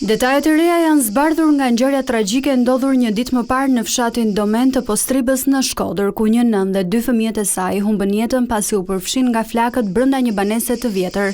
Detajet e reja janë zbardhur nga ngjarja tragjike ndodhur një ditë më parë në fshatin Domen të Postribës në Shkodër, ku një nën dhe 2 fëmijët e saj humbën jetën pasi u përfshin nga flakët brenda një banese të vjetër.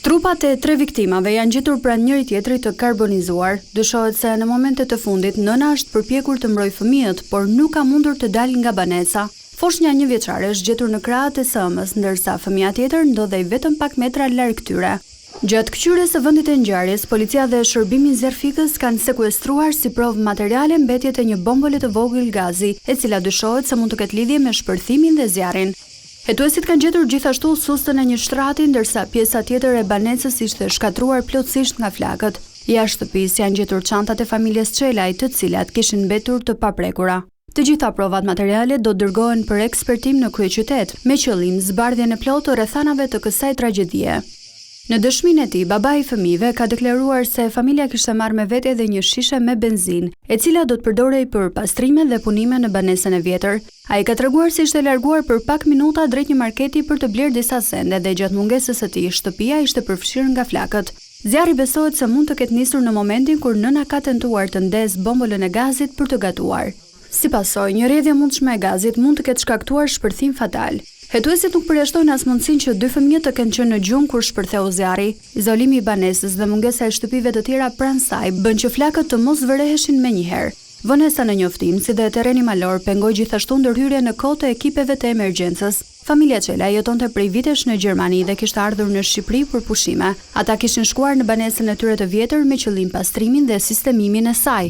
Trupat e 3 viktimave janë gjetur pranë njëri tjetrit të karbonizuar. Dyshohet se në momentet të fundit nëna është përpjekur të mbrojë fëmijët, por nuk ka mundur të dalë nga banesa. Foshnja 1 vjeçare është gjetur në krahët e së-ës, ndërsa fëmia tjetër ndodhej vetëm pak metra larg tyre. Gjatë këqyrjes së vendit të ngjarjes, policia dhe shërbimi Zerfikës kanë sekuestruar si provë materiale mbetjet e një bombole të vogël gazi, e cila dyshohet se mund të ketë lidhje me shpërthimin dhe zjarrin. Hetuesit kanë gjetur gjithashtu sustën e një shtrati, ndërsa pjesa tjetër e banesës ishte shkatruar plotësisht nga flakët. Jashtë shtëpisë janë gjetur çantat e familjes Çelaj, të cilat kishin mbetur të paprekura. Të gjitha provat materiale do dërgohen për ekspertim në kryeqytet, me qëllim zbardhjen e plotë të rrethanave të kësaj tragjedie. Në dëshminë e tij, babai i fëmijëve ka deklaruar se familja kishte marrë me vete edhe një shishe me benzinë, e cila do të përdorej për pastrime dhe punime në banesën e vjetër. Ai ka treguar se ishte larguar për pak minuta drejt një marketi për të blerë disa sende dhe gjatë mungesës së tij, shtëpia ishte përfshirë nga flakët. Zjarri besohet se mund të ketë nisur në momentin kur nëna ka tentuar të ndezë bombolën e gazit për të gatuar. Si pasojë, një rrjedhje e mundshme e gazit mund të ketë shkaktuar shpërthim fatal. Hetuesit nuk përjashtojnë as mundësinë që 2 fëmijë të kenë qenë në gjumë kur shpërtheu zjarri. Izolimi i banesës dhe mungesa e shtëpive të tjera pranë saj bën që flakët të mos zvëreheshin menjëherë. Vonesa në njoftim, si dhe terreni malor, pengoi gjithashtu ndërhyrje në kohë të ekipeve të emergjencës. Familja Çelaj jetonte prej vitesh në Gjermani dhe kishte ardhur në Shqipëri për pushime. Ata kishin shkuar në banesën e tyre të vjetër me qëllim pastrimin dhe sistemimin e saj.